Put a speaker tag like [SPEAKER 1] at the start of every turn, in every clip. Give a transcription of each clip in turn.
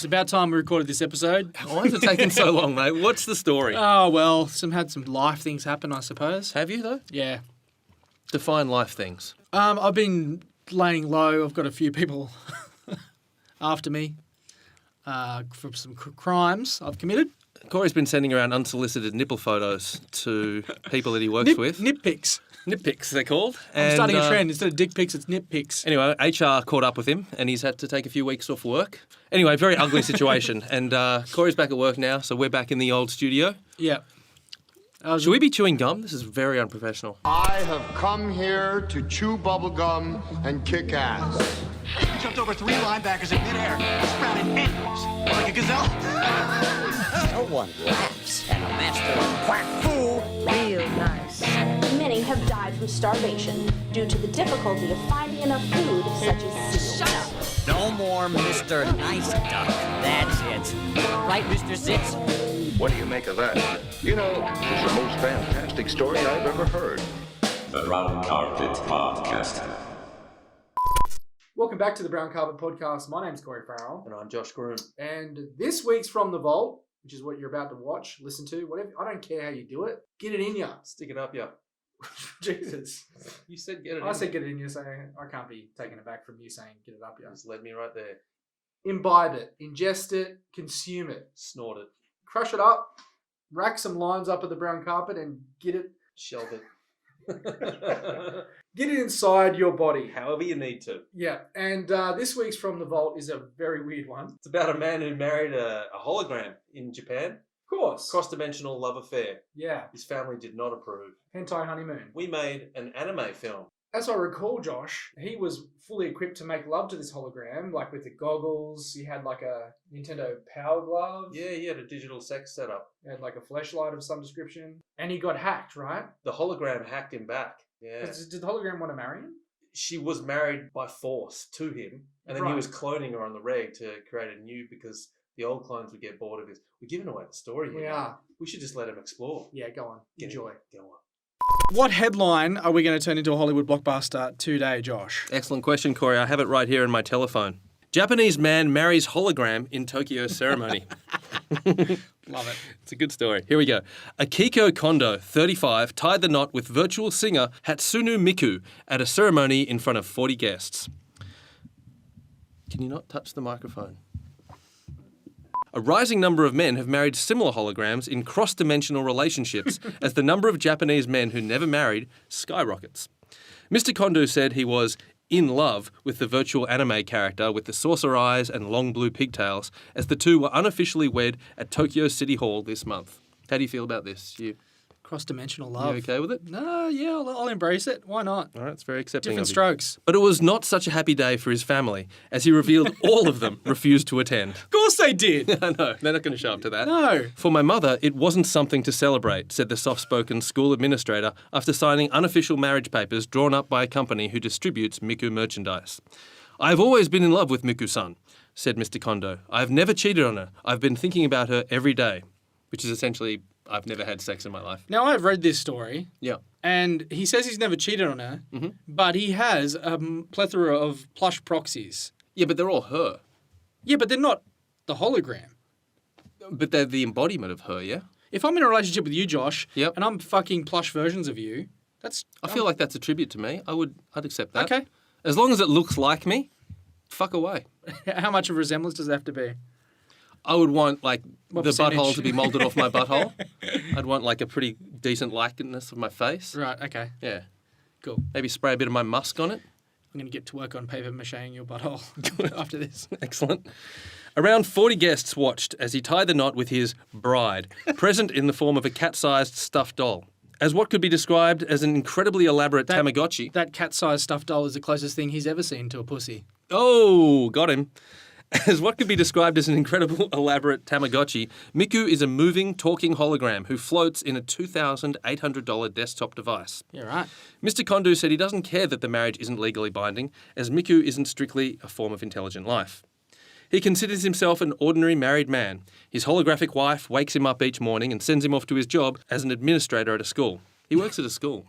[SPEAKER 1] It's about time we recorded this episode.
[SPEAKER 2] Why has it taken so long, mate? What's the story?
[SPEAKER 1] Oh, well, had some life things happen, I suppose.
[SPEAKER 2] Have you, though?
[SPEAKER 1] Yeah.
[SPEAKER 2] Define life things.
[SPEAKER 1] I've been laying low. I've got a few people after me for some crimes I've committed.
[SPEAKER 2] Corey's been sending around unsolicited nipple photos to people that he works with.
[SPEAKER 1] Nip pics.
[SPEAKER 2] Nip pics, they're called.
[SPEAKER 1] I'm starting a trend. Instead of dick pics, it's nip pics.
[SPEAKER 2] Anyway, HR caught up with him and he's had to take a few weeks off work. Anyway, very ugly situation. And Corey's back at work now, so we're back in the old studio.
[SPEAKER 1] Yeah.
[SPEAKER 2] Should we be chewing gum? This is very unprofessional.
[SPEAKER 3] I have come here to chew bubblegum and kick ass.
[SPEAKER 4] He jumped over 3 linebackers in midair, sprouted endless, like a gazelle.
[SPEAKER 5] No one laughs at a master of quack fool.
[SPEAKER 6] Real nice.
[SPEAKER 7] Many have died from starvation due to the difficulty of finding enough food, such as seals.
[SPEAKER 5] No more Mr. Nice Duck. That's it. Right, Mr. Sitz?
[SPEAKER 8] What do you make of that? You know, it's the most fantastic story I've ever heard.
[SPEAKER 9] The Brown Carpet Podcast.
[SPEAKER 1] Welcome back to the Brown Carpet Podcast. My name's Corey Farrell.
[SPEAKER 2] And I'm Josh Groom.
[SPEAKER 1] And this week's From the Vault, which is what you're about to watch, listen to, whatever. I don't care how you do it. Get it in ya.
[SPEAKER 2] Stick it up, yeah.
[SPEAKER 1] Jesus.
[SPEAKER 2] You said get it in.
[SPEAKER 1] I said get it in ya, so I can't be taken aback from you saying get it up ya.
[SPEAKER 2] Just led me right there.
[SPEAKER 1] Imbibe it. Ingest it. Consume it.
[SPEAKER 2] Snort it.
[SPEAKER 1] Crush it up. Rack some lines up at the brown carpet and get it.
[SPEAKER 2] Shelve it.
[SPEAKER 1] Get it inside your body.
[SPEAKER 2] However you need to.
[SPEAKER 1] Yeah, and this week's From the Vault is a very weird one.
[SPEAKER 2] It's about a man who married a hologram in Japan.
[SPEAKER 1] Of course.
[SPEAKER 2] Cross-dimensional love affair.
[SPEAKER 1] Yeah.
[SPEAKER 2] His family did not approve.
[SPEAKER 1] Hentai honeymoon.
[SPEAKER 2] We made an anime film.
[SPEAKER 1] As I recall, Josh, he was fully equipped to make love to this hologram, like with the goggles. He had like a Nintendo Power Glove.
[SPEAKER 2] Yeah, he had a digital sex setup.
[SPEAKER 1] He had like a fleshlight of some description. And he got hacked, right?
[SPEAKER 2] The hologram hacked him back. Yeah.
[SPEAKER 1] Did the hologram want to marry him?
[SPEAKER 2] She was married by force to him, and then he was cloning her on the reg to create a new, because the old clones would get bored of his. We're giving away the story here.
[SPEAKER 1] We are.
[SPEAKER 2] We should just let him explore.
[SPEAKER 1] Yeah, go on. Enjoy.
[SPEAKER 2] Go on.
[SPEAKER 1] What headline are we going to turn into a Hollywood blockbuster today, Josh?
[SPEAKER 2] Excellent question, Corey. I have it right here in my telephone. Japanese man marries hologram in Tokyo ceremony.
[SPEAKER 1] Love it.
[SPEAKER 2] It's a good story. Here we go. Akiko Kondo, 35, tied the knot with virtual singer Hatsune Miku at a ceremony in front of 40 guests. Can you not touch the microphone? A rising number of men have married similar holograms in cross-dimensional relationships as the number of Japanese men who never married skyrockets. Mr. Kondo said he was in love with the virtual anime character with the saucer eyes and long blue pigtails as the two were unofficially wed at Tokyo City Hall this month. How do you feel about this?
[SPEAKER 1] Cross-dimensional love.
[SPEAKER 2] You okay with it?
[SPEAKER 1] No, yeah, I'll embrace it. Why not?
[SPEAKER 2] All right, it's very accepting
[SPEAKER 1] Different
[SPEAKER 2] of you.
[SPEAKER 1] strokes.
[SPEAKER 2] But it was not such a happy day for his family, as he revealed all of them refused to attend.
[SPEAKER 1] Of course they did.
[SPEAKER 2] I know, they're not going to show up to that.
[SPEAKER 1] No.
[SPEAKER 2] For my mother, it wasn't something to celebrate, said the soft-spoken school administrator after signing unofficial marriage papers drawn up by a company who distributes Miku merchandise. I've always been in love with Miku-san, said Mr. Kondo. I've never cheated on her. I've been thinking about her every day, which is essentially, I've never had sex in my life.
[SPEAKER 1] Now, I've read this story.
[SPEAKER 2] Yeah.
[SPEAKER 1] And he says he's never cheated on her, but he has a plethora of plush proxies.
[SPEAKER 2] Yeah, but they're all her.
[SPEAKER 1] Yeah, but they're not the hologram.
[SPEAKER 2] But they're the embodiment of her, yeah?
[SPEAKER 1] If I'm in a relationship with you, Josh,
[SPEAKER 2] Yep.
[SPEAKER 1] and I'm fucking plush versions of you, that's...
[SPEAKER 2] I feel like that's a tribute to me. I'd accept that.
[SPEAKER 1] Okay.
[SPEAKER 2] As long as it looks like me, fuck away.
[SPEAKER 1] How much of a resemblance does it have to be?
[SPEAKER 2] I would want, like,
[SPEAKER 1] What
[SPEAKER 2] the
[SPEAKER 1] percentage?
[SPEAKER 2] butthole to be moulded off my butthole. I'd want, like, a pretty decent likeness of my face.
[SPEAKER 1] Right, okay.
[SPEAKER 2] Yeah.
[SPEAKER 1] Cool.
[SPEAKER 2] Maybe spray a bit of my musk on it.
[SPEAKER 1] I'm going to get to work on paper macheing your butthole after this.
[SPEAKER 2] Excellent. Around 40 guests watched as he tied the knot with his bride, present in the form of a cat-sized stuffed doll. As what could be described as an incredibly elaborate Tamagotchi.
[SPEAKER 1] That cat-sized stuffed doll is the closest thing he's ever seen to a pussy.
[SPEAKER 2] Oh, got him. As what could be described as an incredible, elaborate Tamagotchi, Miku is a moving, talking hologram who floats in a $2,800 desktop device.
[SPEAKER 1] Yeah, right.
[SPEAKER 2] Mr. Kondo said he doesn't care that the marriage isn't legally binding, as Miku isn't strictly a form of intelligent life. He considers himself an ordinary married man. His holographic wife wakes him up each morning and sends him off to his job as an administrator at a school. He works at a school.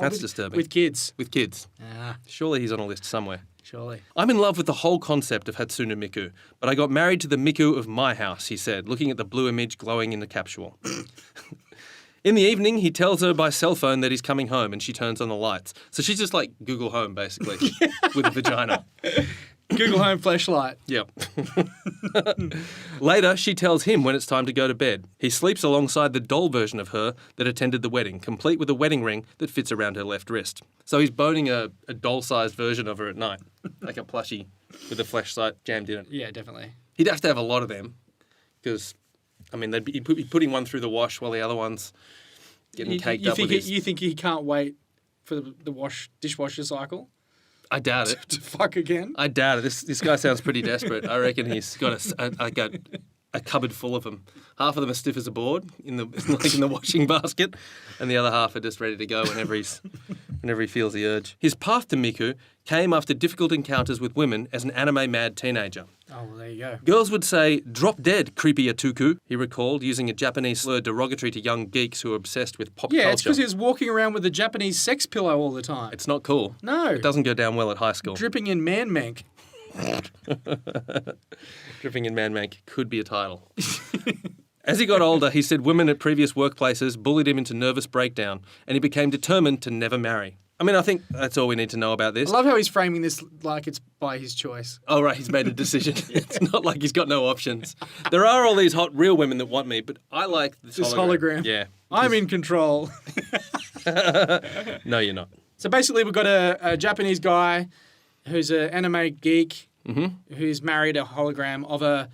[SPEAKER 2] That's disturbing.
[SPEAKER 1] With kids.
[SPEAKER 2] With kids.
[SPEAKER 1] Ah,
[SPEAKER 2] Surely he's on a list somewhere.
[SPEAKER 1] surely.
[SPEAKER 2] I'm in love with the whole concept of Hatsune Miku, but I got married to the Miku of my house, he said, looking at the blue image glowing in the capsule. In the evening, he tells her by cell phone that he's coming home and she turns on the lights. So she's just like Google Home, basically, with a vagina.
[SPEAKER 1] Google Home flashlight.
[SPEAKER 2] Yep. Later, she tells him when it's time to go to bed. He sleeps alongside the doll version of her that attended the wedding, complete with a wedding ring that fits around her left wrist. So he's boning a doll-sized version of her at night, like a plushie with a flashlight jammed in it.
[SPEAKER 1] Yeah, definitely.
[SPEAKER 2] He'd have to have a lot of them because, I mean, he'd be putting one through the wash while the other one's getting caked up with his...
[SPEAKER 1] You think he can't wait for the dishwasher cycle
[SPEAKER 2] I doubt it.
[SPEAKER 1] to fuck again?
[SPEAKER 2] I doubt it. This guy sounds pretty desperate. I reckon he's got a cupboard full of them. Half of them are stiff as a board in the washing basket, and the other half are just ready to go whenever he feels the urge. His path to Miku came after difficult encounters with women as an anime-mad teenager.
[SPEAKER 1] Oh, well, there you go.
[SPEAKER 2] Girls would say, "Drop dead, creepy atuku," he recalled, using a Japanese slur derogatory to young geeks who are obsessed with pop
[SPEAKER 1] Yeah,
[SPEAKER 2] culture.
[SPEAKER 1] it's because he was walking around with a Japanese sex pillow all the time.
[SPEAKER 2] It's not cool.
[SPEAKER 1] No.
[SPEAKER 2] It doesn't go down well at high school.
[SPEAKER 1] Dripping in man-mank.
[SPEAKER 2] Dripping in man-mank could be a title. As he got older, he said women at previous workplaces bullied him into nervous breakdown, and he became determined to never marry. I mean, I think that's all we need to know about this.
[SPEAKER 1] I love how he's framing this like it's by his choice.
[SPEAKER 2] Oh, right, he's made a decision. It's not like he's got no options. There are all these hot, real women that want me, but I like this hologram. Yeah.
[SPEAKER 1] I'm in control.
[SPEAKER 2] No, you're not.
[SPEAKER 1] So basically, we've got a Japanese guy who's an anime geek who's married a hologram of a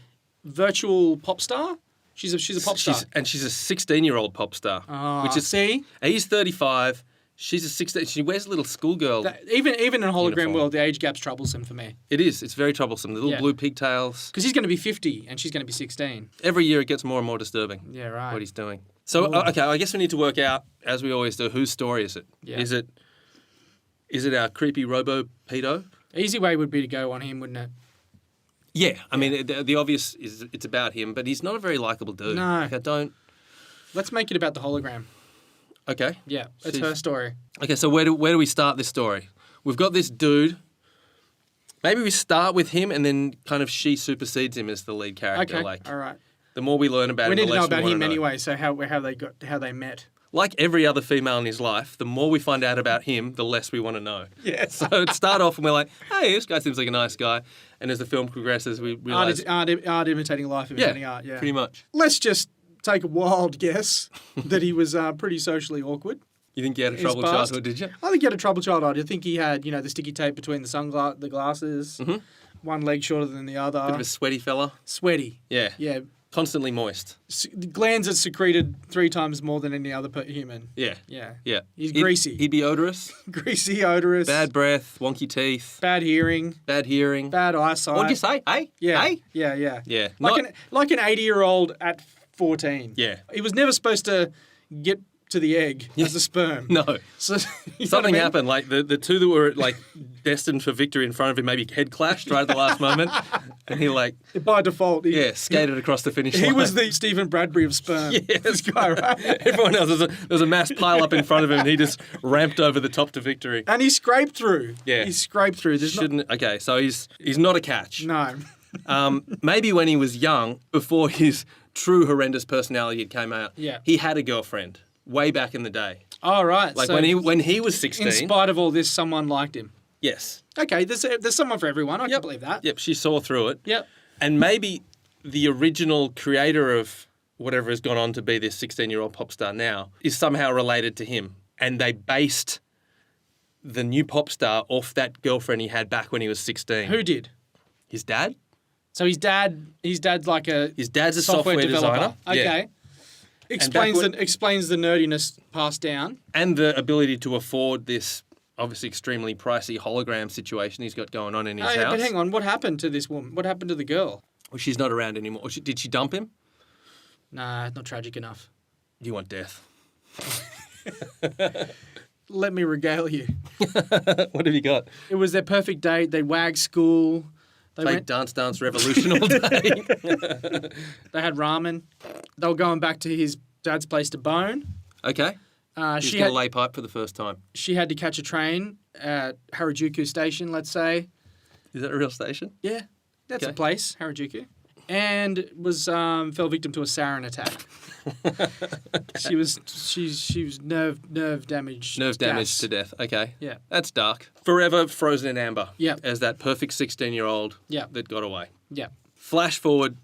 [SPEAKER 1] virtual pop star. She's a pop star.
[SPEAKER 2] She's a 16-year-old pop star. Which is,
[SPEAKER 1] see?
[SPEAKER 2] He's 35. She's a 16. She wears a little schoolgirl.
[SPEAKER 1] Even in a hologram
[SPEAKER 2] uniform.
[SPEAKER 1] world, the age gap's troublesome for me.
[SPEAKER 2] It is. It's very troublesome. The little blue pigtails.
[SPEAKER 1] Because he's going to be 50 and she's going to be 16.
[SPEAKER 2] Every year it gets more and more disturbing.
[SPEAKER 1] Yeah, right.
[SPEAKER 2] What he's doing. So, okay, I guess we need to work out, as we always do, whose story is it?
[SPEAKER 1] Yeah.
[SPEAKER 2] Is it our creepy robo-pedo?
[SPEAKER 1] Easy way would be to go on him, wouldn't it?
[SPEAKER 2] Yeah. I mean, the obvious is it's about him, but he's not a very likable dude.
[SPEAKER 1] No.
[SPEAKER 2] Like, I don't...
[SPEAKER 1] Let's make it about the hologram.
[SPEAKER 2] Okay.
[SPEAKER 1] Yeah, it's her story.
[SPEAKER 2] Okay, so where do we start this story? We've got this dude. Maybe we start with him and then kind of she supersedes him as the lead character.
[SPEAKER 1] Okay,
[SPEAKER 2] Like,
[SPEAKER 1] all right.
[SPEAKER 2] the more we learn about
[SPEAKER 1] We
[SPEAKER 2] him,
[SPEAKER 1] need
[SPEAKER 2] the
[SPEAKER 1] to know
[SPEAKER 2] less
[SPEAKER 1] about
[SPEAKER 2] we
[SPEAKER 1] him
[SPEAKER 2] want to know.
[SPEAKER 1] anyway, so how they met.
[SPEAKER 2] Like every other female in his life, the more we find out about him, the less we want to know.
[SPEAKER 1] Yeah.
[SPEAKER 2] So it start off and we're like, hey, this guy seems like a nice guy. And as the film progresses, we realize...
[SPEAKER 1] Art imitating life, imitating art, yeah.
[SPEAKER 2] pretty much.
[SPEAKER 1] Let's just take a wild guess that he was pretty socially awkward.
[SPEAKER 2] You think you had a
[SPEAKER 1] his
[SPEAKER 2] troubled
[SPEAKER 1] past.
[SPEAKER 2] childhood, did you?
[SPEAKER 1] I think he had a troubled childhood. I think he had, the sticky tape between the glasses, one leg shorter than the other.
[SPEAKER 2] Bit of a sweaty fella.
[SPEAKER 1] Sweaty.
[SPEAKER 2] Yeah.
[SPEAKER 1] Yeah.
[SPEAKER 2] Constantly moist.
[SPEAKER 1] The glands are secreted 3 times more than any other human.
[SPEAKER 2] Yeah.
[SPEAKER 1] Yeah.
[SPEAKER 2] Yeah.
[SPEAKER 1] He's greasy.
[SPEAKER 2] He'd be odorous.
[SPEAKER 1] Greasy, odorous.
[SPEAKER 2] Bad breath, wonky teeth.
[SPEAKER 1] Bad hearing.
[SPEAKER 2] Bad hearing.
[SPEAKER 1] Bad eyesight.
[SPEAKER 2] What'd you say? Hey?
[SPEAKER 1] Yeah.
[SPEAKER 2] Hey?
[SPEAKER 1] Yeah.
[SPEAKER 2] Yeah.
[SPEAKER 1] Like an 80-year-old at 14.
[SPEAKER 2] Yeah.
[SPEAKER 1] He was never supposed to get to the egg as a sperm.
[SPEAKER 2] No.
[SPEAKER 1] So,
[SPEAKER 2] Something happened. Like the two that were like destined for victory in front of him maybe head clashed right at the last moment. And he
[SPEAKER 1] by default,
[SPEAKER 2] skated across the finish line.
[SPEAKER 1] He was the Stephen Bradbury of sperm.
[SPEAKER 2] Yes.
[SPEAKER 1] This guy, right?
[SPEAKER 2] Everyone else, there was a mass pile up in front of him and he just ramped over the top to victory.
[SPEAKER 1] And he scraped through.
[SPEAKER 2] Yeah.
[SPEAKER 1] He scraped through.
[SPEAKER 2] Okay, so he's not a catch.
[SPEAKER 1] No.
[SPEAKER 2] Maybe when he was young, before his true horrendous personality came out,
[SPEAKER 1] Yeah.
[SPEAKER 2] he had a girlfriend way back in the day.
[SPEAKER 1] Oh, right.
[SPEAKER 2] Like
[SPEAKER 1] so
[SPEAKER 2] when he was 16.
[SPEAKER 1] in spite of all this, someone liked him.
[SPEAKER 2] Yes.
[SPEAKER 1] Okay, there's someone for everyone. I can believe that.
[SPEAKER 2] Yep, she saw through it.
[SPEAKER 1] Yep.
[SPEAKER 2] And maybe the original creator of whatever has gone on to be this 16-year-old pop star now is somehow related to him. And they based the new pop star off that girlfriend he had back when he was 16.
[SPEAKER 1] Who did?
[SPEAKER 2] His dad?
[SPEAKER 1] So his dad's like
[SPEAKER 2] His dad's a software
[SPEAKER 1] developer.
[SPEAKER 2] designer.
[SPEAKER 1] Okay.
[SPEAKER 2] Yeah.
[SPEAKER 1] Explains the nerdiness passed down.
[SPEAKER 2] And the ability to afford this obviously extremely pricey hologram situation he's got going on in his house.
[SPEAKER 1] But hang on, what happened to this woman? What happened to the girl?
[SPEAKER 2] Well, she's not around anymore. Did she dump him?
[SPEAKER 1] Nah, not tragic enough.
[SPEAKER 2] You want death.
[SPEAKER 1] Let me regale you.
[SPEAKER 2] What have you got?
[SPEAKER 1] It was their perfect date. They wagged school. They
[SPEAKER 2] Played Dance Dance Revolution all day.
[SPEAKER 1] They had ramen. They were going back to his dad's place to bone.
[SPEAKER 2] Okay. He's
[SPEAKER 1] She
[SPEAKER 2] going
[SPEAKER 1] had
[SPEAKER 2] to lay pipe for the first time.
[SPEAKER 1] she had to catch a train at Harajuku Station, let's say.
[SPEAKER 2] Is that a real station?
[SPEAKER 1] Yeah, that's
[SPEAKER 2] Okay.
[SPEAKER 1] a place, Harajuku, and was fell victim to a sarin attack. She was nerve damaged.
[SPEAKER 2] Nerve damage
[SPEAKER 1] gas.
[SPEAKER 2] to death. Okay.
[SPEAKER 1] Yeah.
[SPEAKER 2] That's dark. Forever frozen in amber.
[SPEAKER 1] Yeah.
[SPEAKER 2] As that perfect 16-year-old
[SPEAKER 1] Yeah.
[SPEAKER 2] that got away.
[SPEAKER 1] Yeah.
[SPEAKER 2] Flash forward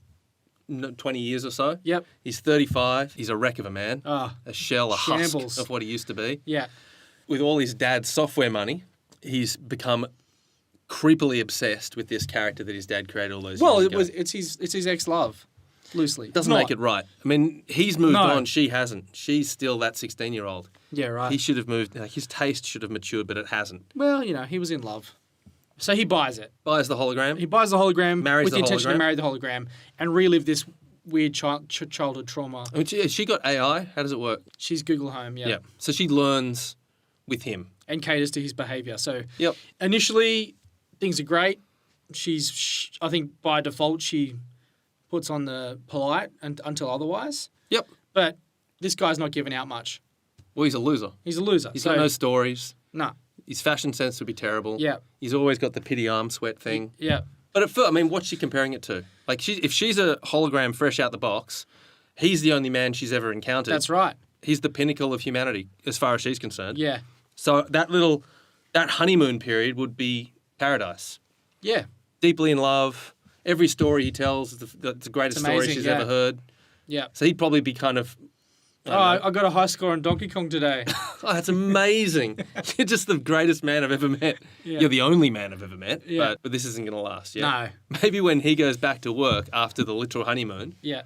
[SPEAKER 2] 20 years or so.
[SPEAKER 1] Yep.
[SPEAKER 2] He's 35. He's a wreck of a man.
[SPEAKER 1] Ah.
[SPEAKER 2] A shell, a
[SPEAKER 1] Shambles.
[SPEAKER 2] husk of what he used to be.
[SPEAKER 1] Yeah.
[SPEAKER 2] With all his dad's software money, he's become creepily obsessed with this character that his dad created all those
[SPEAKER 1] Well,
[SPEAKER 2] years ago.
[SPEAKER 1] it's his ex-love, loosely.
[SPEAKER 2] Doesn't
[SPEAKER 1] Not-
[SPEAKER 2] make it right. I mean, he's moved
[SPEAKER 1] No.
[SPEAKER 2] on. She hasn't. She's still that 16-year-old.
[SPEAKER 1] Yeah, right.
[SPEAKER 2] He should have moved. His taste should have matured, but it hasn't.
[SPEAKER 1] Well, he was in love, so he buys it.
[SPEAKER 2] Buys the hologram.
[SPEAKER 1] He buys the hologram
[SPEAKER 2] Marries
[SPEAKER 1] with the
[SPEAKER 2] the
[SPEAKER 1] intention to
[SPEAKER 2] hologram.
[SPEAKER 1] marry the hologram and relive this weird childhood trauma.
[SPEAKER 2] I mean, she got AI. How does it work?
[SPEAKER 1] She's Google Home, yeah.
[SPEAKER 2] Yeah. So she learns with him.
[SPEAKER 1] And caters to his behaviour. So
[SPEAKER 2] Yep.
[SPEAKER 1] initially, things are great. I think by default, she puts on the polite until otherwise.
[SPEAKER 2] Yep.
[SPEAKER 1] But this guy's not giving out much.
[SPEAKER 2] Well, he's a loser.
[SPEAKER 1] He's a loser.
[SPEAKER 2] He's got no stories.
[SPEAKER 1] Nah.
[SPEAKER 2] His fashion sense would be terrible.
[SPEAKER 1] Yeah.
[SPEAKER 2] He's always got the pity arm sweat thing.
[SPEAKER 1] Yeah.
[SPEAKER 2] But I mean, what's she comparing it to? Like, if she's a hologram fresh out the box, he's the only man she's ever encountered.
[SPEAKER 1] That's right.
[SPEAKER 2] He's the pinnacle of humanity, as far as she's concerned.
[SPEAKER 1] Yeah.
[SPEAKER 2] So that honeymoon period would be paradise.
[SPEAKER 1] Yeah.
[SPEAKER 2] Deeply in love. Every story he tells is the greatest story
[SPEAKER 1] amazing,
[SPEAKER 2] she's
[SPEAKER 1] yeah.
[SPEAKER 2] ever heard.
[SPEAKER 1] Yeah.
[SPEAKER 2] So he'd probably be kind of...
[SPEAKER 1] I got a high score on Donkey Kong today.
[SPEAKER 2] Oh, that's amazing. You're just the greatest man I've ever met.
[SPEAKER 1] Yeah.
[SPEAKER 2] You're the only man I've ever met.
[SPEAKER 1] Yeah.
[SPEAKER 2] But this isn't going to last. Yeah?
[SPEAKER 1] No.
[SPEAKER 2] Maybe when he goes back to work after the literal honeymoon,
[SPEAKER 1] Yeah.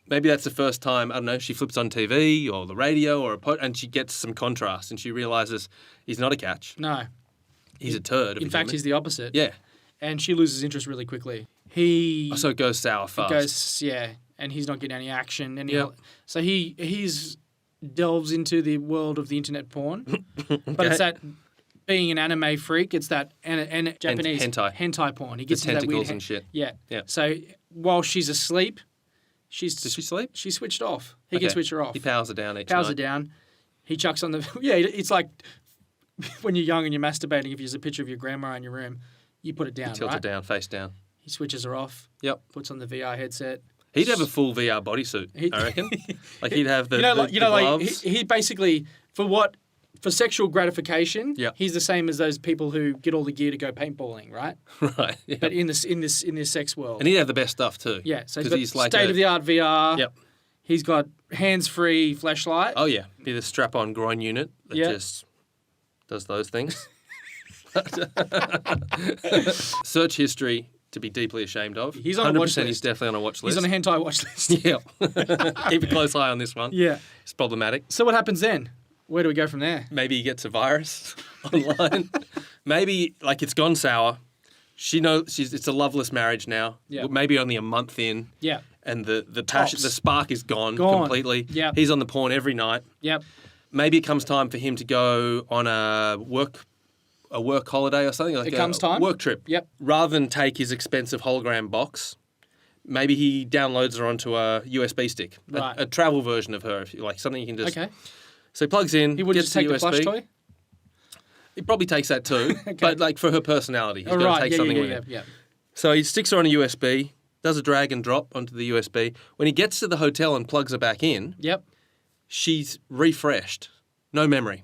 [SPEAKER 2] maybe that's the first time, I don't know, she flips on TV or the radio or and she gets some contrast and she realises he's not a catch.
[SPEAKER 1] No.
[SPEAKER 2] He's a turd.
[SPEAKER 1] In fact, he's the opposite.
[SPEAKER 2] Yeah.
[SPEAKER 1] And she loses interest really quickly. He
[SPEAKER 2] So it goes sour fast.
[SPEAKER 1] goes, yeah, and he's not getting any action.
[SPEAKER 2] Yep.
[SPEAKER 1] So he's delves into the world of the internet porn. But it's that being an anime freak, it's that and Japanese
[SPEAKER 2] hentai
[SPEAKER 1] porn. He gets into that
[SPEAKER 2] tentacles
[SPEAKER 1] weird
[SPEAKER 2] and shit.
[SPEAKER 1] Yeah.
[SPEAKER 2] Yeah.
[SPEAKER 1] So while she's asleep,
[SPEAKER 2] Does she sleep?
[SPEAKER 1] She switched off. He can
[SPEAKER 2] Okay.
[SPEAKER 1] switch her off.
[SPEAKER 2] He powers her down each
[SPEAKER 1] Powers
[SPEAKER 2] night.
[SPEAKER 1] her down. He chucks on the yeah. It's like when you're young and you're masturbating. If there's a picture of your grandma in your room, you put it down.
[SPEAKER 2] Tilt
[SPEAKER 1] right?
[SPEAKER 2] her down, face down.
[SPEAKER 1] He switches her off.
[SPEAKER 2] Yep.
[SPEAKER 1] Puts on the VR headset.
[SPEAKER 2] He'd have a full VR bodysuit, I reckon. Like he'd have the,
[SPEAKER 1] like
[SPEAKER 2] gloves.
[SPEAKER 1] he basically for sexual gratification.
[SPEAKER 2] Yeah.
[SPEAKER 1] He's the same as those people who get all the gear to go paintballing, right?
[SPEAKER 2] Right. Yeah.
[SPEAKER 1] But in this sex world.
[SPEAKER 2] And he'd have the best stuff too.
[SPEAKER 1] Yeah. So
[SPEAKER 2] 'Cause
[SPEAKER 1] he's got
[SPEAKER 2] like
[SPEAKER 1] state of the art VR.
[SPEAKER 2] Yep.
[SPEAKER 1] He's got hands-free flashlight.
[SPEAKER 2] Oh yeah. Be the strap-on groin unit that
[SPEAKER 1] Yeah.
[SPEAKER 2] just does those things. Search history to be deeply ashamed of.
[SPEAKER 1] He's on a watch
[SPEAKER 2] 100%
[SPEAKER 1] list.
[SPEAKER 2] He's definitely on a watch list.
[SPEAKER 1] He's on a hentai watch list.
[SPEAKER 2] Yeah. Keep a close eye on this one.
[SPEAKER 1] Yeah.
[SPEAKER 2] It's problematic.
[SPEAKER 1] So what happens then? Where do we go from there?
[SPEAKER 2] Maybe he gets a virus online. Maybe like it's gone sour. She knows it's a loveless marriage now.
[SPEAKER 1] Yeah.
[SPEAKER 2] Maybe only a month in.
[SPEAKER 1] Yeah.
[SPEAKER 2] And the passion,
[SPEAKER 1] Tops.
[SPEAKER 2] the spark is gone
[SPEAKER 1] Gone.
[SPEAKER 2] completely.
[SPEAKER 1] Yeah.
[SPEAKER 2] He's on the porn every night.
[SPEAKER 1] Yep.
[SPEAKER 2] Maybe it comes time for him to go on a work holiday or something like
[SPEAKER 1] It comes time?
[SPEAKER 2] work trip.
[SPEAKER 1] Yep.
[SPEAKER 2] Rather than take his expensive hologram box, maybe he downloads her onto a USB stick,
[SPEAKER 1] Right.
[SPEAKER 2] a travel version of her, if you like, something you can just.
[SPEAKER 1] Okay.
[SPEAKER 2] So he plugs in.
[SPEAKER 1] He would
[SPEAKER 2] gets
[SPEAKER 1] just take the
[SPEAKER 2] USB.
[SPEAKER 1] plush toy.
[SPEAKER 2] He probably takes that too, but like for her personality, he's got to take something with him.
[SPEAKER 1] Yeah.
[SPEAKER 2] So he sticks her on a USB, does a drag and drop onto the USB. When he gets to the hotel and plugs her back in,
[SPEAKER 1] Yep.
[SPEAKER 2] she's refreshed, no memory.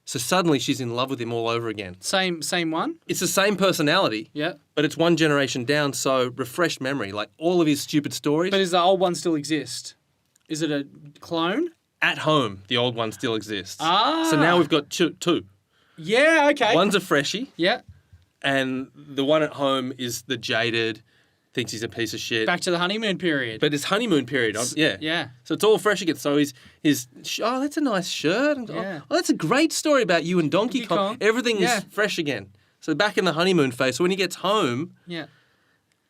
[SPEAKER 2] So suddenly she's in love with him all over again.
[SPEAKER 1] Same one.
[SPEAKER 2] It's the same personality,
[SPEAKER 1] Yeah.
[SPEAKER 2] but it's one generation down, so refreshed memory. Like all of his stupid stories.
[SPEAKER 1] But does the old one still exist? Is it a clone?
[SPEAKER 2] At home, the old one still exists.
[SPEAKER 1] Ah.
[SPEAKER 2] So now we've got two.
[SPEAKER 1] Yeah. Okay.
[SPEAKER 2] One's a freshie,
[SPEAKER 1] Yeah.
[SPEAKER 2] and the one at home is the jaded, thinks he's a piece of shit.
[SPEAKER 1] Back to the honeymoon period.
[SPEAKER 2] But it's honeymoon period. Yeah.
[SPEAKER 1] Yeah.
[SPEAKER 2] So it's all fresh again. So oh, that's a nice shirt. And,
[SPEAKER 1] Yeah.
[SPEAKER 2] Oh, that's a great story about you and Donkey
[SPEAKER 1] Donkey
[SPEAKER 2] Kong.
[SPEAKER 1] Kong.
[SPEAKER 2] Everything's
[SPEAKER 1] Yeah.
[SPEAKER 2] fresh again. So back in the honeymoon phase. So when he gets home,
[SPEAKER 1] Yeah.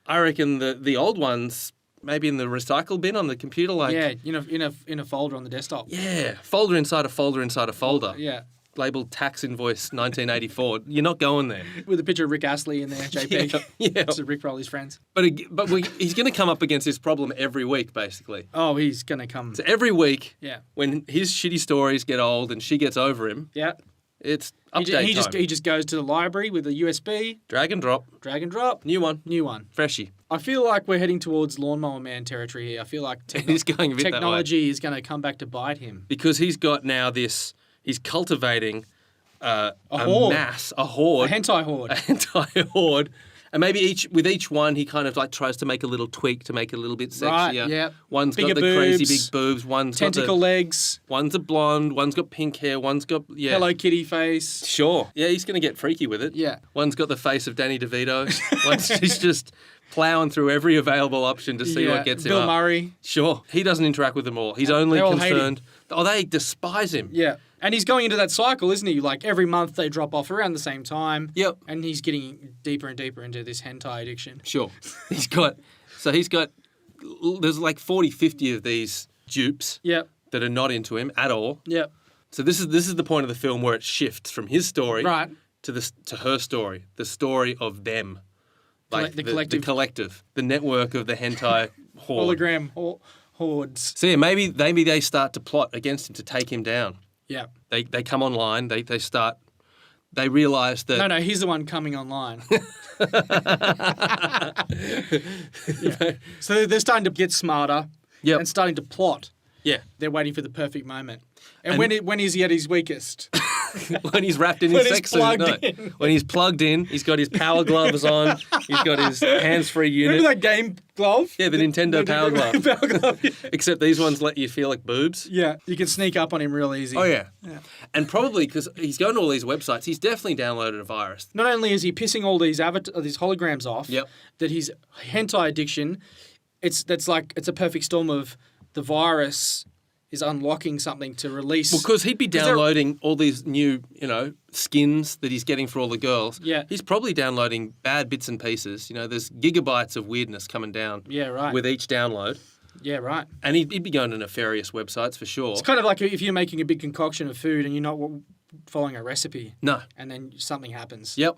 [SPEAKER 2] I reckon the old ones maybe in the recycle bin on the computer. Like
[SPEAKER 1] Yeah. In a folder on the desktop.
[SPEAKER 2] yeah, folder inside a folder inside a folder.
[SPEAKER 1] Yeah.
[SPEAKER 2] labeled tax invoice 1984. You're not going there.
[SPEAKER 1] With a picture of Rick Astley in there, JPEG.
[SPEAKER 2] Yeah.
[SPEAKER 1] To Rick Roll his friends.
[SPEAKER 2] He's going to come up against this problem every week, basically.
[SPEAKER 1] Oh, he's going to come.
[SPEAKER 2] So every week,
[SPEAKER 1] Yeah.
[SPEAKER 2] when his shitty stories get old and she gets over him,
[SPEAKER 1] Yeah.
[SPEAKER 2] it's update
[SPEAKER 1] He
[SPEAKER 2] time.
[SPEAKER 1] just goes to the library with a USB,
[SPEAKER 2] Drag and drop.
[SPEAKER 1] drag and drop,
[SPEAKER 2] New one.
[SPEAKER 1] new one.
[SPEAKER 2] Freshie.
[SPEAKER 1] I feel like we're heading towards Lawnmower Man territory here. I feel like
[SPEAKER 2] He's going a bit that way.
[SPEAKER 1] technology is going to come back to bite him.
[SPEAKER 2] Because he's got now this, he's cultivating a
[SPEAKER 1] horde.
[SPEAKER 2] mass, a horde.
[SPEAKER 1] A hentai horde.
[SPEAKER 2] A hentai horde. And maybe with each one, he kind of like tries to make a little tweak to make it a little bit sexier.
[SPEAKER 1] Right, yeah.
[SPEAKER 2] One's
[SPEAKER 1] Bigger
[SPEAKER 2] got the crazy
[SPEAKER 1] boobs,
[SPEAKER 2] big boobs. One's
[SPEAKER 1] Tentacle
[SPEAKER 2] got
[SPEAKER 1] legs,
[SPEAKER 2] one's a blonde. One's got pink hair. One's got
[SPEAKER 1] Hello Kitty face.
[SPEAKER 2] Sure. Yeah, he's going to get freaky with it.
[SPEAKER 1] Yeah.
[SPEAKER 2] One's got the face of Danny DeVito. He's just plowing through every available option to see what gets him
[SPEAKER 1] Bill
[SPEAKER 2] up.
[SPEAKER 1] Murray.
[SPEAKER 2] Sure. He doesn't interact with them all. He's only
[SPEAKER 1] they all hate
[SPEAKER 2] concerned. Oh, they despise him.
[SPEAKER 1] Yeah. And he's going into that cycle, isn't he? Like every month they drop off around the same time.
[SPEAKER 2] Yep.
[SPEAKER 1] And he's getting deeper and deeper into this hentai addiction.
[SPEAKER 2] Sure. There's like 40, 50 of these dupes
[SPEAKER 1] Yep.
[SPEAKER 2] that are not into him at all.
[SPEAKER 1] Yep.
[SPEAKER 2] So this is the point of the film where it shifts from his story
[SPEAKER 1] Right.
[SPEAKER 2] to her story, the story of them. Like
[SPEAKER 1] The collective.
[SPEAKER 2] the network of the hentai horde.
[SPEAKER 1] Hologram hordes.
[SPEAKER 2] So yeah, maybe they start to plot against him to take him down.
[SPEAKER 1] Yeah.
[SPEAKER 2] They come online, they realise that...
[SPEAKER 1] No, he's the one coming online. Yeah. So they're starting to get smarter
[SPEAKER 2] Yep.
[SPEAKER 1] and starting to plot.
[SPEAKER 2] Yeah.
[SPEAKER 1] They're waiting for the perfect moment. And when is he at his weakest?
[SPEAKER 2] When he's wrapped in
[SPEAKER 1] When
[SPEAKER 2] his
[SPEAKER 1] he's
[SPEAKER 2] sex suit.
[SPEAKER 1] plugged
[SPEAKER 2] No.
[SPEAKER 1] in.
[SPEAKER 2] When he's plugged in, he's got his power gloves on, he's got his hands-free unit.
[SPEAKER 1] Remember that game glove?
[SPEAKER 2] Yeah, the Nintendo Power Glove.
[SPEAKER 1] Power glove. Yeah.
[SPEAKER 2] Except these ones let you feel like boobs.
[SPEAKER 1] Yeah, you can sneak up on him real easy.
[SPEAKER 2] Oh, yeah. And probably because he's going to all these websites, he's definitely downloaded a virus.
[SPEAKER 1] Not only is he pissing all these these holograms off,
[SPEAKER 2] Yep.
[SPEAKER 1] that his hentai addiction, it's a perfect storm of the virus is unlocking something to release.
[SPEAKER 2] Well, because he'd be downloading all these new, skins that he's getting for all the girls.
[SPEAKER 1] Yeah.
[SPEAKER 2] He's probably downloading bad bits and pieces. There's gigabytes of weirdness coming down.
[SPEAKER 1] Yeah, right.
[SPEAKER 2] With each download.
[SPEAKER 1] Yeah, right.
[SPEAKER 2] And he'd be going to nefarious websites for sure.
[SPEAKER 1] It's kind of like if you're making a big concoction of food and you're not following a recipe.
[SPEAKER 2] No.
[SPEAKER 1] And then something happens.
[SPEAKER 2] Yep.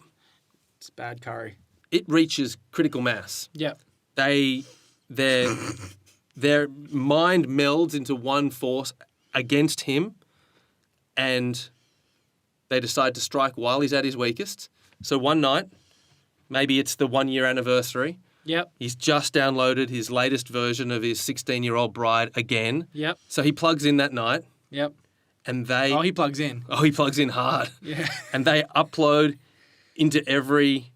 [SPEAKER 1] It's bad curry.
[SPEAKER 2] It reaches critical mass.
[SPEAKER 1] Yep.
[SPEAKER 2] Their mind melds into one force against him, and they decide to strike while he's at his weakest. So one night, maybe it's the 1 year anniversary,
[SPEAKER 1] Yep.
[SPEAKER 2] he's just downloaded his latest version of his 16-year-old bride again.
[SPEAKER 1] Yep.
[SPEAKER 2] So he plugs in that night,
[SPEAKER 1] Yep.
[SPEAKER 2] and they...
[SPEAKER 1] Oh, he plugs in.
[SPEAKER 2] Oh, he plugs in hard.
[SPEAKER 1] Yeah.
[SPEAKER 2] And they upload into every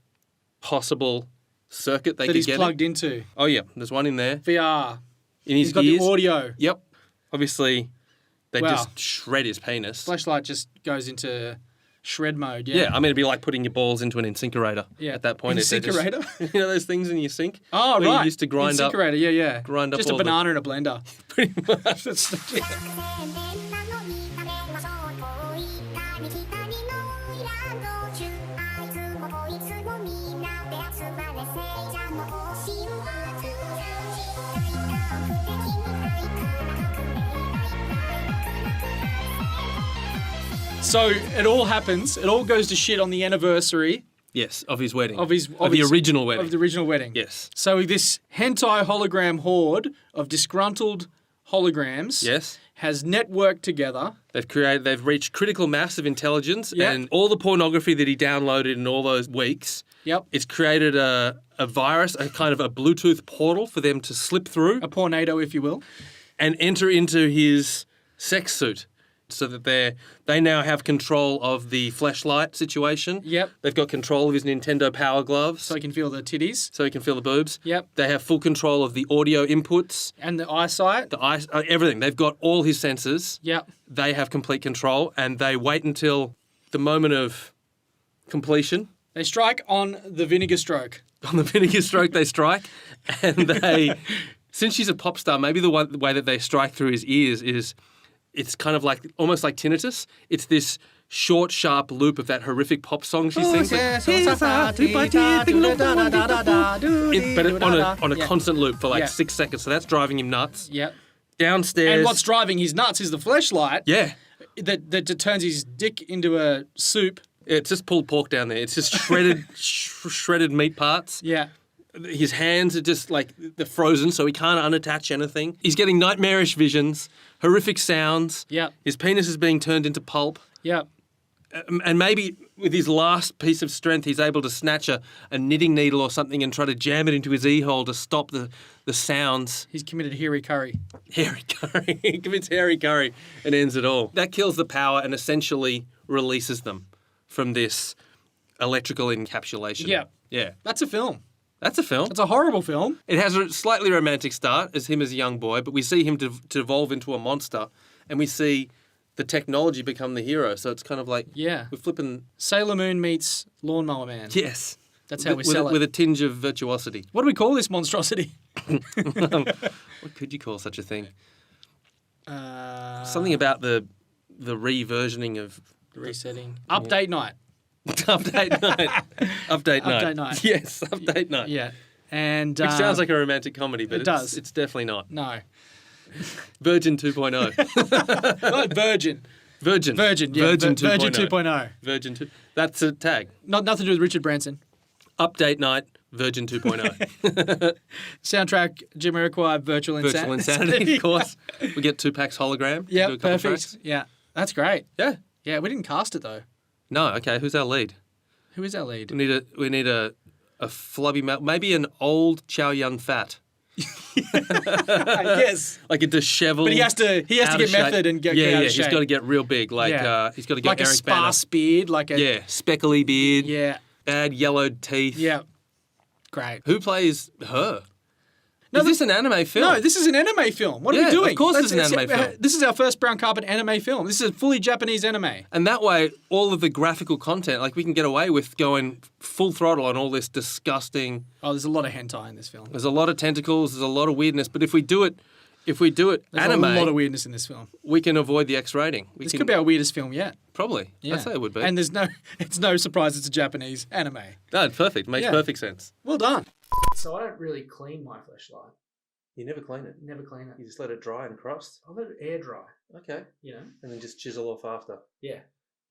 [SPEAKER 2] possible circuit they
[SPEAKER 1] That
[SPEAKER 2] could
[SPEAKER 1] he's
[SPEAKER 2] get
[SPEAKER 1] plugged
[SPEAKER 2] it.
[SPEAKER 1] into.
[SPEAKER 2] Oh, yeah. There's one in there.
[SPEAKER 1] VR.
[SPEAKER 2] In his
[SPEAKER 1] He's got
[SPEAKER 2] ears.
[SPEAKER 1] the audio.
[SPEAKER 2] Yep. Obviously, they
[SPEAKER 1] Wow.
[SPEAKER 2] just shred his penis.
[SPEAKER 1] Flashlight just goes into shred mode.
[SPEAKER 2] Yeah, I mean, it'd be like putting your balls into an incinerator.
[SPEAKER 1] Yeah.
[SPEAKER 2] At that point, if they're just-
[SPEAKER 1] Incinerator?
[SPEAKER 2] you know those things in your sink?
[SPEAKER 1] Oh,
[SPEAKER 2] where
[SPEAKER 1] right.
[SPEAKER 2] You used to grind up.
[SPEAKER 1] Incinerator, yeah.
[SPEAKER 2] grind up
[SPEAKER 1] Just a
[SPEAKER 2] all the-
[SPEAKER 1] banana in a blender.
[SPEAKER 2] Pretty much.
[SPEAKER 1] So it all happens. It all goes to shit on the anniversary
[SPEAKER 2] Yes, of his wedding.
[SPEAKER 1] of his
[SPEAKER 2] the original wedding.
[SPEAKER 1] Of the original wedding.
[SPEAKER 2] Yes.
[SPEAKER 1] So this hentai hologram horde of disgruntled holograms
[SPEAKER 2] Yes.
[SPEAKER 1] has networked together.
[SPEAKER 2] They've reached critical mass of intelligence,
[SPEAKER 1] Yeah.
[SPEAKER 2] and all the pornography that he downloaded in all those weeks.
[SPEAKER 1] Yep.
[SPEAKER 2] It's created a virus, a kind of a Bluetooth portal for them to slip through
[SPEAKER 1] A tornado, if you will.
[SPEAKER 2] and enter into his sex suit, so that they now have control of the fleshlight situation.
[SPEAKER 1] Yep.
[SPEAKER 2] They've got control of his Nintendo Power Gloves,
[SPEAKER 1] So you can feel the titties
[SPEAKER 2] so he can feel the boobs.
[SPEAKER 1] Yep.
[SPEAKER 2] They have full control of the audio inputs,
[SPEAKER 1] and the eyesight.
[SPEAKER 2] the eyes, everything. They've got all his senses.
[SPEAKER 1] Yep.
[SPEAKER 2] They have complete control, and they wait until the moment of completion.
[SPEAKER 1] They strike on the vinegar stroke.
[SPEAKER 2] On the vinegar stroke, they strike, and they. Since she's a pop star, maybe the way that they strike through his ears is, it's kind of like almost like tinnitus. It's this short, sharp loop of that horrific pop song she sings. But on a constant loop for like
[SPEAKER 1] Yeah.
[SPEAKER 2] 6 seconds. So that's driving him nuts.
[SPEAKER 1] Yep.
[SPEAKER 2] Downstairs.
[SPEAKER 1] And what's driving his nuts is the fleshlight.
[SPEAKER 2] Yeah.
[SPEAKER 1] that turns his dick into a soup.
[SPEAKER 2] It's just pulled pork down there. It's just shredded, shredded meat parts.
[SPEAKER 1] Yeah.
[SPEAKER 2] His hands are just like they're frozen, so he can't unattach anything. He's getting nightmarish visions, horrific sounds.
[SPEAKER 1] Yeah.
[SPEAKER 2] His penis is being turned into pulp.
[SPEAKER 1] Yeah.
[SPEAKER 2] And maybe with his last piece of strength, he's able to snatch a knitting needle or something and try to jam it into his e-hole to stop the sounds.
[SPEAKER 1] He's committed Harry Curry.
[SPEAKER 2] Harry Curry. He commits Harry Curry and ends it all. That kills the power and essentially releases them from this electrical encapsulation.
[SPEAKER 1] Yeah.
[SPEAKER 2] Yeah.
[SPEAKER 1] That's a film.
[SPEAKER 2] That's a film.
[SPEAKER 1] It's a horrible film.
[SPEAKER 2] It has a slightly romantic start as him as a young boy, but we see him to evolve into a monster, and we see the technology become the hero. So it's kind of like,
[SPEAKER 1] Yeah.
[SPEAKER 2] we're flipping.
[SPEAKER 1] Sailor Moon meets Lawnmower Man.
[SPEAKER 2] Yes.
[SPEAKER 1] That's how we
[SPEAKER 2] with
[SPEAKER 1] sell it.
[SPEAKER 2] With a tinge of virtuosity.
[SPEAKER 1] What do we call this monstrosity?
[SPEAKER 2] What could you call such a thing? Something about the reversioning of
[SPEAKER 1] Resetting. Update night.
[SPEAKER 2] Update night. Update night.
[SPEAKER 1] Update night.
[SPEAKER 2] Yes, update night.
[SPEAKER 1] Yeah. And
[SPEAKER 2] Which sounds like a romantic comedy, but
[SPEAKER 1] it does.
[SPEAKER 2] It's definitely not.
[SPEAKER 1] No.
[SPEAKER 2] Virgin 2.0.
[SPEAKER 1] Not Virgin.
[SPEAKER 2] Virgin.
[SPEAKER 1] Virgin, yeah.
[SPEAKER 2] Virgin 2.0.
[SPEAKER 1] Virgin 2.0.
[SPEAKER 2] Virgin 2. That's a tag.
[SPEAKER 1] Nothing to do with Richard Branson.
[SPEAKER 2] Update night, Virgin 2.0.
[SPEAKER 1] Soundtrack, Jamiroquai, Virtual
[SPEAKER 2] Virtual Insanity, of course. We get Tupac's hologram.
[SPEAKER 1] Yeah,
[SPEAKER 2] Do a couple
[SPEAKER 1] perfect.
[SPEAKER 2] tracks.
[SPEAKER 1] Yeah, that's great.
[SPEAKER 2] Yeah.
[SPEAKER 1] Yeah, we didn't cast it though.
[SPEAKER 2] No, okay. Who's our lead?
[SPEAKER 1] Who is our lead?
[SPEAKER 2] We need a flubby male, maybe an old Chow Yun Fat.
[SPEAKER 1] Yes.
[SPEAKER 2] Like a dishevelled.
[SPEAKER 1] But he has to
[SPEAKER 2] out
[SPEAKER 1] get
[SPEAKER 2] of shape.
[SPEAKER 1] method and get
[SPEAKER 2] yeah,
[SPEAKER 1] out of
[SPEAKER 2] he's
[SPEAKER 1] shape.
[SPEAKER 2] got to get real big. Like
[SPEAKER 1] Yeah.
[SPEAKER 2] he's got to get
[SPEAKER 1] like a
[SPEAKER 2] Eric Banner.
[SPEAKER 1] sparse beard, like a
[SPEAKER 2] Yeah, speckly beard.
[SPEAKER 1] yeah,
[SPEAKER 2] Bad yellowed teeth.
[SPEAKER 1] yeah. Great.
[SPEAKER 2] Who plays her? Is this an anime film?
[SPEAKER 1] No, this is an anime film. What are
[SPEAKER 2] Yeah,
[SPEAKER 1] we doing?
[SPEAKER 2] of course it's an anime film.
[SPEAKER 1] This is our first brown carpet anime film. This is a fully Japanese anime.
[SPEAKER 2] And that way, all of the graphical content, like we can get away with going full throttle on all this disgusting.
[SPEAKER 1] Oh, there's a lot of hentai in this film.
[SPEAKER 2] There's a lot of tentacles. There's a lot of weirdness. But if we do it
[SPEAKER 1] There's
[SPEAKER 2] anime,
[SPEAKER 1] a lot of weirdness in this film.
[SPEAKER 2] we can avoid the X rating.
[SPEAKER 1] This could be our weirdest film yet.
[SPEAKER 2] Probably.
[SPEAKER 1] Yeah.
[SPEAKER 2] I'd say it would be.
[SPEAKER 1] And it's no surprise it's a Japanese anime.
[SPEAKER 2] No, it's perfect. Makes
[SPEAKER 1] Yeah.
[SPEAKER 2] perfect sense.
[SPEAKER 1] Well done. So I don't really clean my fleshlight.
[SPEAKER 2] You never clean it.
[SPEAKER 1] Never clean it.
[SPEAKER 2] You just let it dry and crust.
[SPEAKER 1] I let it air dry.
[SPEAKER 2] Okay.
[SPEAKER 1] You know?
[SPEAKER 2] And then just chisel off after.
[SPEAKER 1] Yeah.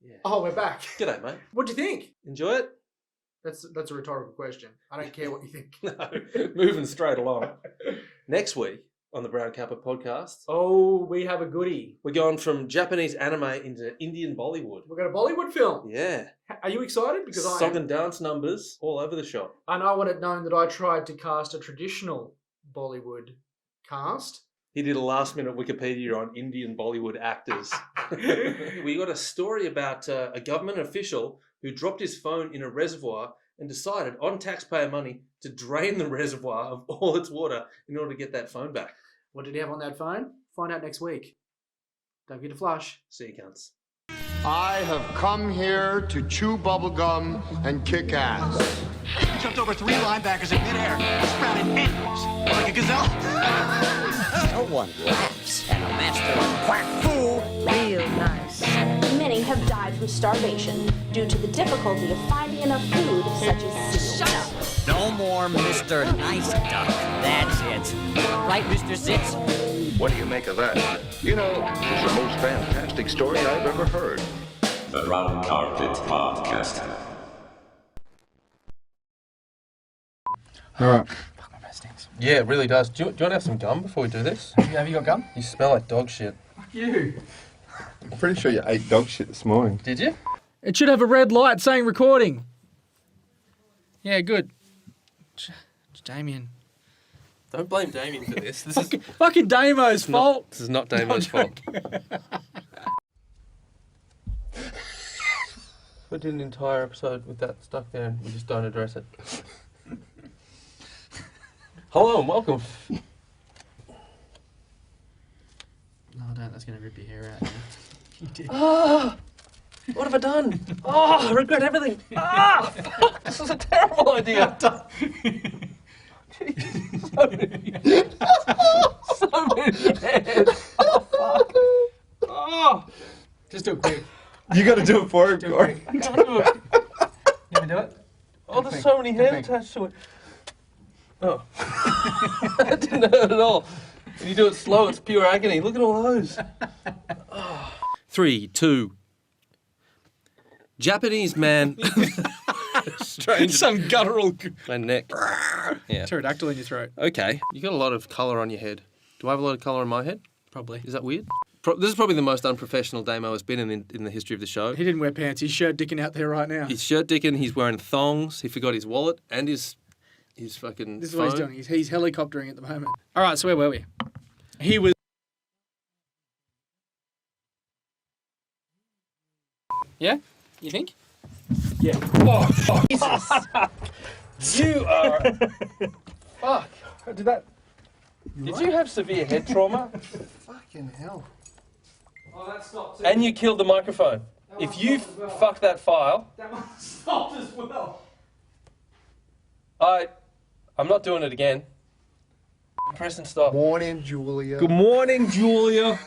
[SPEAKER 2] Yeah.
[SPEAKER 1] Oh, we're back.
[SPEAKER 2] G'day, mate.
[SPEAKER 1] What do you think?
[SPEAKER 2] Enjoy it?
[SPEAKER 1] That's a rhetorical question. I don't care what you think.
[SPEAKER 2] No. Moving straight along. Next week on the Brown Carpet podcast,
[SPEAKER 1] Oh, we have a goodie.
[SPEAKER 2] we're going from Japanese anime into Indian Bollywood.
[SPEAKER 1] We've got a Bollywood film.
[SPEAKER 2] Yeah.
[SPEAKER 1] Are you excited? Because I
[SPEAKER 2] Song
[SPEAKER 1] am.
[SPEAKER 2] and dance numbers all over the shop.
[SPEAKER 1] And I want it known that I tried to cast a traditional Bollywood cast.
[SPEAKER 2] He did a last minute Wikipedia on Indian Bollywood actors. We got a story about a government official who dropped his phone in a reservoir and decided on taxpayer money to drain the reservoir of all its water in order to get that phone back.
[SPEAKER 1] What did he have on that phone? Find out next week. Don't forget to flush.
[SPEAKER 2] See you, cunts.
[SPEAKER 3] I have come here to chew bubblegum and kick ass.
[SPEAKER 4] He jumped over 3 linebackers in midair, sprouted tentacles like a gazelle.
[SPEAKER 5] No one laughs at a master of quack fool.
[SPEAKER 7] Real nice. Many have died from starvation due to the difficulty of finding enough food, such as seals.
[SPEAKER 5] No more Mr. Nice Duck. That's it. Right, Mr. Sitz?
[SPEAKER 8] What do you make of that? You know, it's the most fantastic story I've ever heard.
[SPEAKER 9] The Brown Carpet Podcast.
[SPEAKER 6] All right.
[SPEAKER 2] Yeah, it really does. Do you want to have some gum before we do this?
[SPEAKER 1] Have you got gum?
[SPEAKER 2] You smell like dog shit.
[SPEAKER 1] You.
[SPEAKER 6] I'm pretty sure you ate dog shit this morning.
[SPEAKER 2] Did you?
[SPEAKER 1] It should have a red light saying recording. Yeah, good. Damien.
[SPEAKER 2] Don't blame Damien for this. This is
[SPEAKER 1] Fucking Damo's fault.
[SPEAKER 2] This is not Damon's fault. We did an entire episode with that stuck there and we just don't address it. Hello and welcome.
[SPEAKER 1] No, don't. That's going to rip your hair out. You did.
[SPEAKER 2] Ah! What have I done? Oh, I regret everything. Ah! Fuck! This is a terrible idea. Jeez, so many hairs. Oh, fuck. Oh!
[SPEAKER 1] Just do it quick.
[SPEAKER 6] You got to do it for him, Corey.
[SPEAKER 2] I can't do it.
[SPEAKER 1] You ever do it?
[SPEAKER 2] Oh, there's so many hairs attached to it. Oh. That didn't hurt at all. When you do it slow, it's pure agony. Look at all those. 3, 2. Japanese man. Strange.
[SPEAKER 1] Some guttural
[SPEAKER 2] My neck. Yeah.
[SPEAKER 1] pterodactyl in your throat.
[SPEAKER 2] Okay. You got a lot of colour on your head. Do I have a lot of colour on my head?
[SPEAKER 1] Probably.
[SPEAKER 2] Is that weird? This is probably the most unprofessional Damo has been in the history of the show.
[SPEAKER 1] He didn't wear pants. He's shirt dicking out there right now.
[SPEAKER 2] He's shirt dicking. He's wearing thongs. He forgot his wallet and his fucking
[SPEAKER 1] This is
[SPEAKER 2] phone.
[SPEAKER 1] what he's doing. He's helicoptering at the moment. All right, so where were we? He was... Yeah? You think?
[SPEAKER 2] Yeah. Oh, Jesus. You are... Fuck. Did you have severe head trauma?
[SPEAKER 3] Fucking hell.
[SPEAKER 2] Oh, that stopped too. And you killed the microphone. If you fuck that file... That one stopped as well. I'm not doing it again. Press and stop.
[SPEAKER 3] Morning, Julia.
[SPEAKER 2] Good morning, Julia.